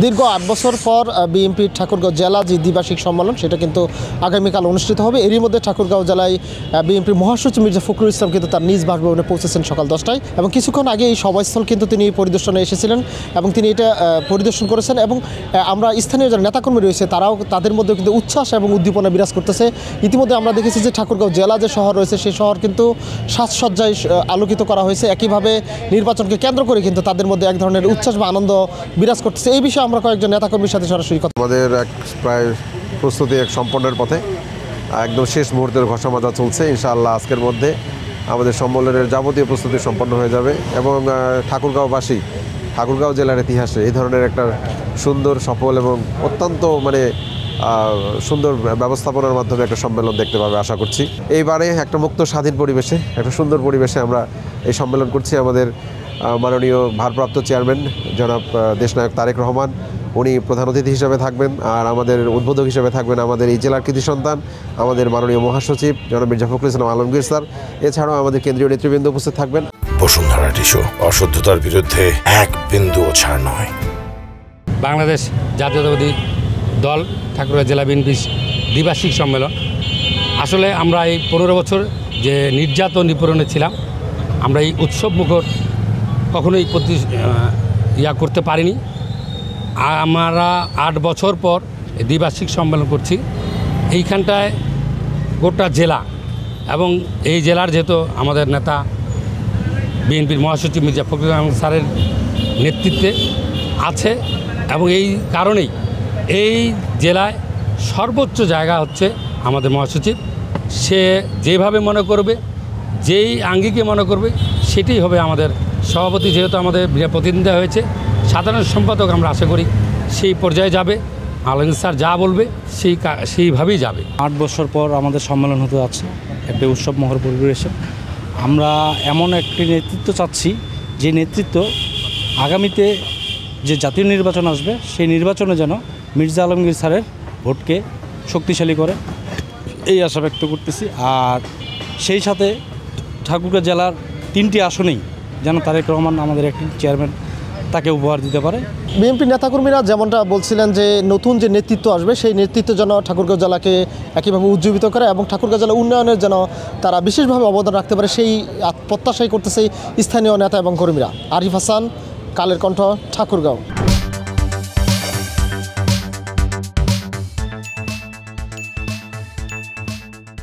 দীর্ঘ ৮ বছর পর বিএনপির ঠাকুরগাঁও জেলা যে দ্বিবার্ষিক সম্মেলন সেটা কিন্তু আগামীকাল অনুষ্ঠিত হবে। এরই মধ্যে ঠাকুরগাঁও জেলায় বিএনপির মহাসচিব মির্জা ফখরুল ইসলাম কিন্তু তার নিজ বাসভবনে পৌঁছেছেন সকাল 10টায় এবং কিছুক্ষণ আগে এই সভাস্থল কিন্তু তিনি পরিদর্শনে এসেছিলেন এবং তিনি এটা পরিদর্শন করেছেন এবং আমরা স্থানীয় যারা নেতাকর্মী রয়েছে তারাও তাদের মধ্যে কিন্তু উচ্ছ্বাস এবং উদ্দীপনা বিরাজ করতেছে। ইতিমধ্যে আমরা দেখেছি যে ঠাকুরগাঁও জেলা যে শহর রয়েছে সেই শহর কিন্তু সাজসজ্জায় আলোকিত করা হয়েছে। একইভাবে নির্বাচনকে কেন্দ্র করে কিন্তু তাদের মধ্যে এক ধরনের উচ্ছ্বাস বা আনন্দ বিরাজ করতেছে। এই বিষয়ে আমরা কয়েকজন নেতাকর্মীর সাথে সরাসরি কথা আমাদের প্রায় প্রস্তুতি সম্পন্নের পথে একদম শেষ মুহূর্তের ঘোষণা চলছে। ইনশাআল্লাহ আজকের মধ্যে আমাদের সম্মেলনের যাবতীয় প্রস্তুতি সম্পন্ন হয়ে যাবে এবং ঠাকুরগাঁওবাসী ঠাকুরগাঁও জেলার ইতিহাসে এই ধরনের একটা সুন্দর সফল এবং অত্যন্ত সুন্দর ব্যবস্থাপনার মাধ্যমে একটা সম্মেলন দেখতে পাবে আশা করছি। এইবারে একটা মুক্ত স্বাধীন পরিবেশে একটা সুন্দর পরিবেশে আমরা এই সম্মেলন করছি। আমাদের মাননীয় ভারপ্রাপ্ত চেয়ারম্যান জনাব দেশনায়ক তারেক রহমান উনি প্রধান অতিথি হিসেবে থাকবেন আর আমাদের উদ্বোধক হিসেবে থাকবেন আমাদের এই জেলার কৃতি সন্তান আমাদের মাননীয় মহাসচিব জনাব মির্জা ফখরুল ইসলাম আলমগীর স্যার। এছাড়াও আমাদের কেন্দ্রীয় নেতৃবৃন্দ উপস্থিত থাকবেন। বসুন্ধরা টিস্যু, অশুদ্ধতার বিরুদ্ধে এক বিন্দুও ছাড় নয়। বাংলাদেশ জাতীয়তাবাদী দল ঠাকুরগাঁও জেলা বিএনপি দ্বিবার্ষিক সম্মেলন। আসলে আমরা এই 15 বছর যে নির্যাতন নিপীড়নে ছিলাম, আমরা এই উৎসব মুখর কখনোই করতে পারিনি। আমরা 8 বছর পর দ্বিবার্ষিক সম্মেলন করছি। এইখানটায় গোটা জেলা এবং এই জেলার যেহেতু আমাদের নেতা বিএনপির মহাসচিব মির্জা ফখরুল ইসলাম স্যারের নেতৃত্বে আছে এবং এই কারণেই এই জেলায় সর্বোচ্চ জায়গা হচ্ছে আমাদের মহাসচিব। সে যেভাবে মনে করবে, যেই আঙ্গিকে মনে করবে সেটাই হবে আমাদের সভাপতি। যেহেতু আমাদের প্রতিনিধি হয়েছে সাধারণ সম্পাদক, আমরা আশা করি সেই পর্যায়ে যাবে। আলমগীর স্যার যা বলবে সেইভাবেই যাবে। 8 বছর পর আমাদের সম্মেলন হতে যাচ্ছে একটা উৎসব মুখর পরিবেশে। আমরা এমন একটি নেতৃত্ব চাচ্ছি যে নেতৃত্ব আগামীতে যে জাতীয় নির্বাচন আসবে সেই নির্বাচনে যেন মির্জা আলমগীর স্যারের ভোটকে শক্তিশালী করে, এই আশা ব্যক্ত করতেছি। আর সেই সাথে ঠাকুরগাঁও জেলার 3টি আসনেই যেন তারেক রহমান আমাদের একটি চেয়ারম্যান তাকে উপহার দিতে পারে। বিএনপি নেতাকর্মীরা যেমনটা বলছিলেন যে নতুন যে নেতৃত্ব আসবে সেই নেতৃত্ব যেন ঠাকুরগাঁও জেলাকে একইভাবে উজ্জীবিত করে এবং ঠাকুরগাঁও জেলা উন্নয়নের যেন তারা বিশেষভাবে অবদান রাখতে পারে সেই প্রত্যাশাই করতেছে স্থানীয় নেতা এবং কর্মীরা। আরিফ হাসান, কালের কণ্ঠ, ঠাকুরগাঁও।